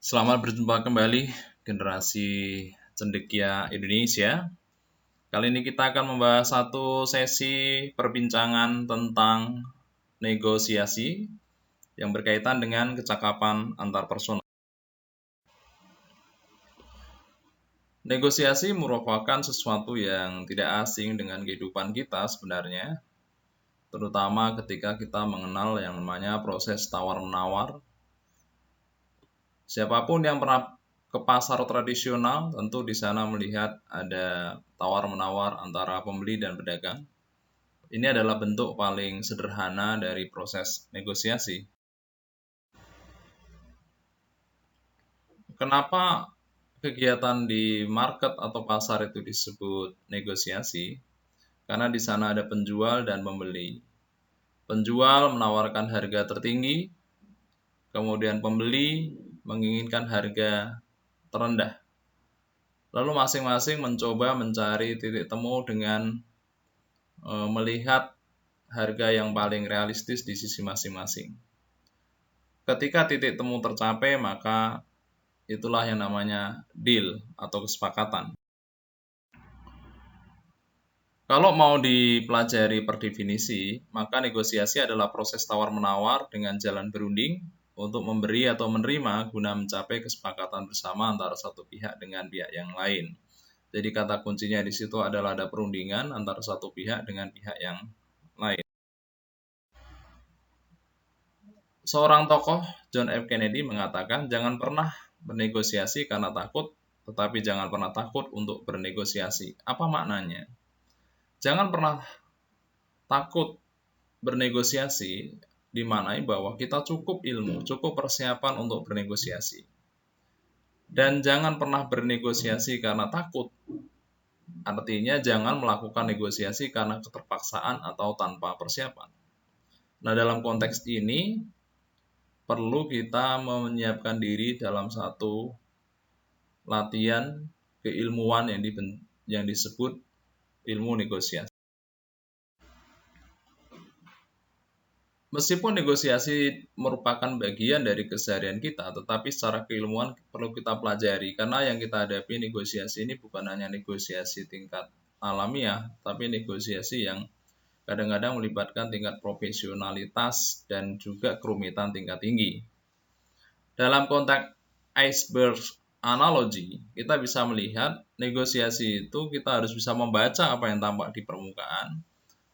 Selamat berjumpa kembali generasi cendekia Indonesia. Kali ini kita akan membahas satu sesi perbincangan tentang negosiasi yang berkaitan dengan kecakapan antar personal. Negosiasi merupakan sesuatu yang tidak asing dengan kehidupan kita sebenarnya, terutama ketika kita mengenal yang namanya proses tawar-menawar. Siapapun yang pernah ke pasar tradisional tentu di sana melihat ada tawar-menawar antara pembeli dan pedagang. Ini adalah bentuk paling sederhana dari proses negosiasi. Kenapa kegiatan di market atau pasar itu disebut negosiasi? Karena di sana ada penjual dan pembeli. Penjual menawarkan harga tertinggi, kemudian pembeli menginginkan harga terendah. Lalu masing-masing mencoba mencari titik temu dengan melihat harga yang paling realistis di sisi masing-masing. Ketika titik temu tercapai, maka itulah yang namanya deal atau kesepakatan. Kalau mau dipelajari per definisi, maka negosiasi adalah proses tawar-menawar dengan jalan berunding untuk memberi atau menerima guna mencapai kesepakatan bersama antara satu pihak dengan pihak yang lain. Jadi kata kuncinya di situ adalah ada perundingan antara satu pihak dengan pihak yang lain. Seorang tokoh, John F. Kennedy, mengatakan, jangan pernah bernegosiasi karena takut, tetapi jangan pernah takut untuk bernegosiasi. Apa maknanya? Jangan pernah takut bernegosiasi, dimaknai bahwa kita cukup ilmu, cukup persiapan untuk bernegosiasi. Dan jangan pernah bernegosiasi karena takut. Artinya jangan melakukan negosiasi karena keterpaksaan atau tanpa persiapan. Nah, dalam konteks ini, perlu kita menyiapkan diri dalam satu latihan keilmuan yang disebut ilmu negosiasi. Meskipun negosiasi merupakan bagian dari keseharian kita, tetapi secara keilmuan perlu kita pelajari karena yang kita hadapi negosiasi ini bukan hanya negosiasi tingkat alamiah, tapi negosiasi yang kadang-kadang melibatkan tingkat profesionalitas dan juga kerumitan tingkat tinggi. Dalam konteks iceberg analogi, kita bisa melihat negosiasi itu kita harus bisa membaca apa yang tampak di permukaan,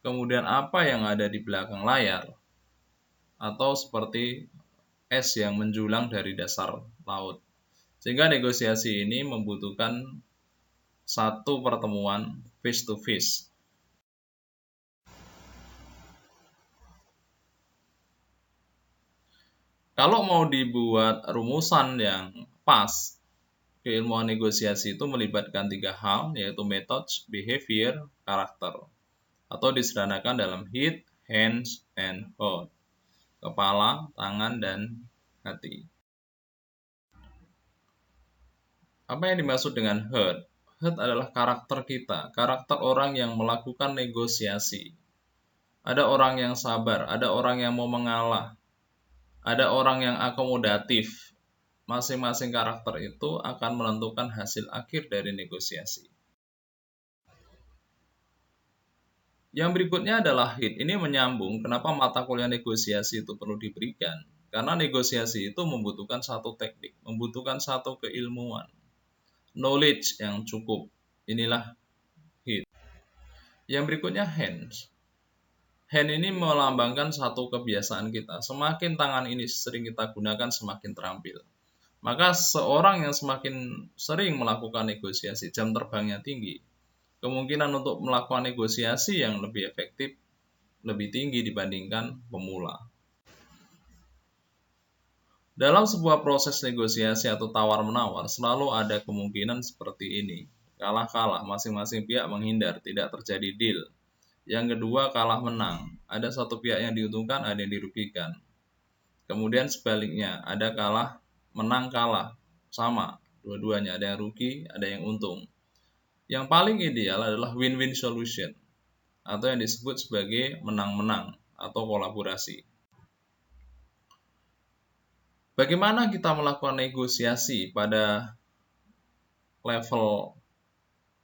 kemudian apa yang ada di belakang layar, atau seperti es yang menjulang dari dasar laut. Sehingga negosiasi ini membutuhkan satu pertemuan face to face. Kalau mau dibuat rumusan yang pas, keilmuan negosiasi itu melibatkan 3 hal, yaitu methods, behavior, karakter, atau disederhanakan dalam head, hands, and heart. Kepala, tangan, dan hati. Apa yang dimaksud dengan heart? Heart adalah karakter kita, karakter orang yang melakukan negosiasi. Ada orang yang sabar, ada orang yang mau mengalah, ada orang yang akomodatif. Masing-masing karakter itu akan menentukan hasil akhir dari negosiasi. Yang berikutnya adalah HIT. Ini menyambung kenapa mata kuliah negosiasi itu perlu diberikan. Karena negosiasi itu membutuhkan satu teknik, membutuhkan satu keilmuan, knowledge yang cukup. Inilah HIT. Yang berikutnya hands. Hand ini melambangkan satu kebiasaan kita. Semakin tangan ini sering kita gunakan, semakin terampil. Maka seorang yang semakin sering melakukan negosiasi, jam terbangnya tinggi, kemungkinan untuk melakukan negosiasi yang lebih efektif lebih tinggi dibandingkan pemula. Dalam sebuah proses negosiasi atau tawar-menawar, selalu ada kemungkinan seperti ini. Kalah-kalah, masing-masing pihak menghindar, tidak terjadi deal. Yang kedua, kalah menang. Ada satu pihak yang diuntungkan, ada yang dirugikan. Kemudian sebaliknya, ada kalah, menang, kalah. Sama, dua-duanya, ada yang rugi, ada yang untung. Yang paling ideal adalah win-win solution, atau yang disebut sebagai menang-menang atau kolaborasi. Bagaimana kita melakukan negosiasi pada level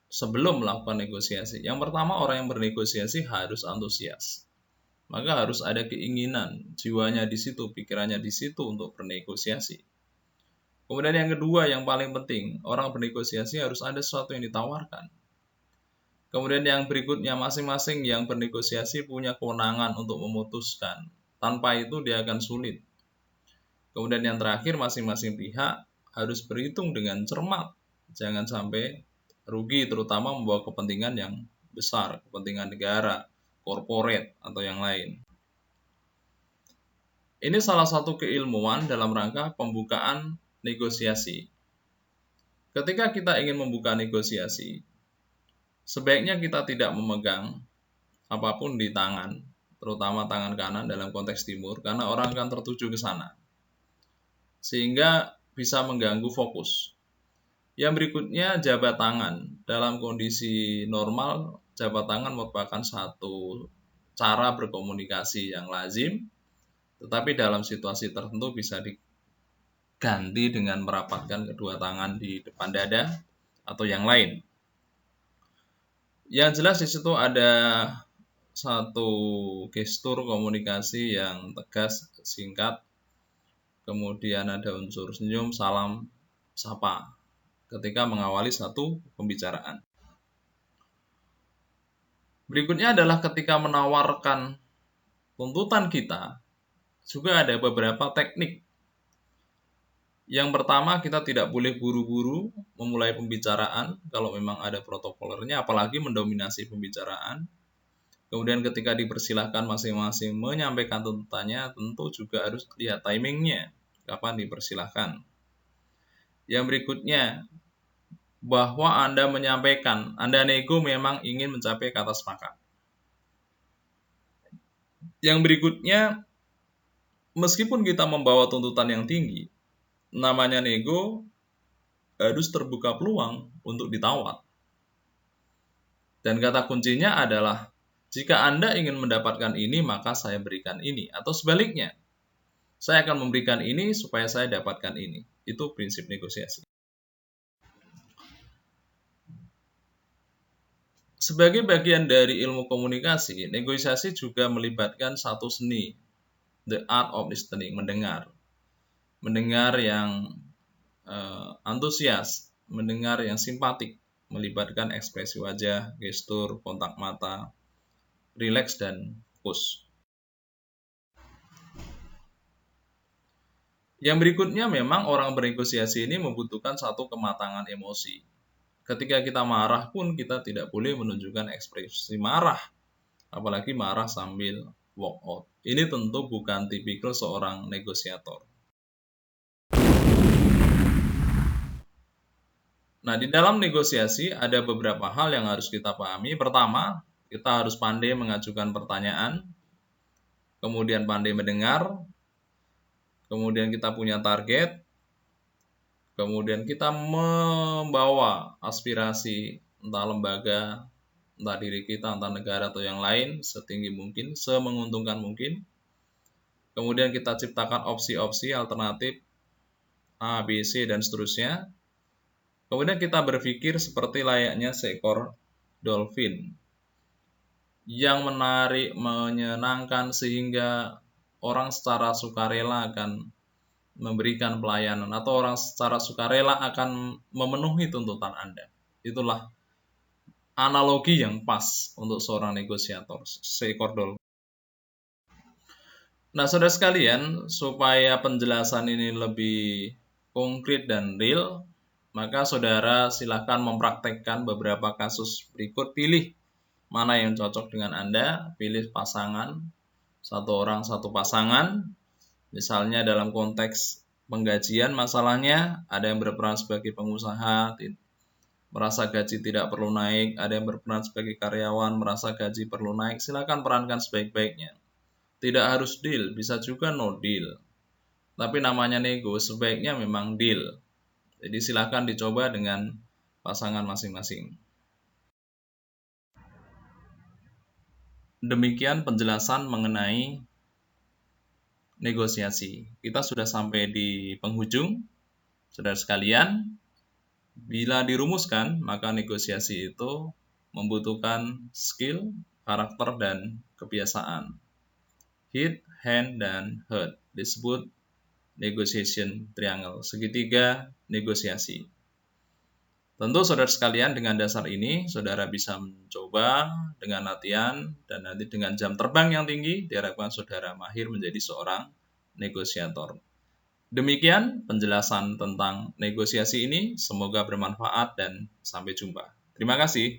sebelum melakukan negosiasi? Yang pertama, orang yang bernegosiasi harus antusias. Maka harus ada keinginan, jiwanya di situ, pikirannya di situ untuk bernegosiasi. Kemudian yang kedua, yang paling penting, orang bernegosiasi harus ada sesuatu yang ditawarkan. Kemudian yang berikutnya, masing-masing yang bernegosiasi punya kewenangan untuk memutuskan. Tanpa itu dia akan sulit. Kemudian yang terakhir, masing-masing pihak harus berhitung dengan cermat. Jangan sampai rugi, terutama membawa kepentingan yang besar, kepentingan negara, korporat, atau yang lain. Ini salah satu keilmuan dalam rangka pembukaan negosiasi. Ketika kita ingin membuka negosiasi, sebaiknya kita tidak memegang apapun di tangan, terutama tangan kanan dalam konteks timur, karena orang akan tertuju ke sana, sehingga bisa mengganggu fokus. Yang berikutnya, jabat tangan. Dalam kondisi normal, jabat tangan merupakan satu cara berkomunikasi yang lazim, tetapi dalam situasi tertentu bisa diganti dengan merapatkan kedua tangan di depan dada atau yang lain. Yang jelas di situ ada satu gestur komunikasi yang tegas, singkat, kemudian ada unsur senyum, salam, sapa ketika mengawali satu pembicaraan. Berikutnya adalah ketika menawarkan tuntutan kita, juga ada beberapa teknik. Yang pertama, kita tidak boleh buru-buru memulai pembicaraan kalau memang ada protokolernya, apalagi mendominasi pembicaraan. Kemudian ketika dipersilahkan masing-masing menyampaikan tuntutannya, tentu juga harus lihat timingnya, kapan dipersilahkan. Yang berikutnya, bahwa Anda menyampaikan, Anda nego memang ingin mencapai kata sepakat. Yang berikutnya, meskipun kita membawa tuntutan yang tinggi, namanya nego harus terbuka peluang untuk ditawar. Dan kata kuncinya adalah, jika Anda ingin mendapatkan ini, maka saya berikan ini. Atau sebaliknya, saya akan memberikan ini supaya saya dapatkan ini. Itu prinsip negosiasi. Sebagai bagian dari ilmu komunikasi, negosiasi juga melibatkan satu seni, the art of listening, mendengar. Mendengar yang antusias, mendengar yang simpatik, melibatkan ekspresi wajah, gestur, kontak mata, rileks dan fokus. Yang berikutnya, memang orang bernegosiasi ini membutuhkan satu kematangan emosi. Ketika kita marah pun kita tidak boleh menunjukkan ekspresi marah, apalagi marah sambil walk out. Ini tentu bukan tipikal seorang negosiator. Nah, di dalam negosiasi ada beberapa hal yang harus kita pahami. Pertama, kita harus pandai mengajukan pertanyaan, kemudian pandai mendengar, kemudian kita punya target, kemudian kita membawa aspirasi entah lembaga, entah diri kita, entah negara atau yang lain setinggi mungkin, semenguntungkan mungkin. Kemudian kita ciptakan opsi-opsi alternatif A, B, C, dan seterusnya. Kemudian kita berpikir seperti layaknya seekor dolphin yang menarik, menyenangkan, sehingga orang secara sukarela akan memberikan pelayanan, atau orang secara sukarela akan memenuhi tuntutan Anda. Itulah analogi yang pas untuk seorang negosiator, seekor dolphin. Nah, saudara sekalian, supaya penjelasan ini lebih konkret dan real, maka saudara silakan mempraktekkan beberapa kasus berikut. Pilih mana yang cocok dengan Anda, pilih pasangan, satu orang satu pasangan. Misalnya dalam konteks penggajian, masalahnya ada yang berperan sebagai pengusaha, merasa gaji tidak perlu naik, ada yang berperan sebagai karyawan, merasa gaji perlu naik. Silakan perankan sebaik-baiknya. Tidak harus deal, bisa juga no deal. Tapi namanya nego, sebaiknya memang deal. Jadi silakan dicoba dengan pasangan masing-masing. Demikian penjelasan mengenai negosiasi. Kita sudah sampai di penghujung, saudara sekalian. Bila dirumuskan, maka negosiasi itu membutuhkan skill, karakter, dan kebiasaan. Hit, hand, dan heart disebut negotiation triangle, segitiga negosiasi. Tentu saudara sekalian, dengan dasar ini saudara bisa mencoba dengan latihan dan nanti dengan jam terbang yang tinggi diharapkan saudara mahir menjadi seorang negosiator. Demikian penjelasan tentang negosiasi ini, semoga bermanfaat dan sampai jumpa. Terima kasih.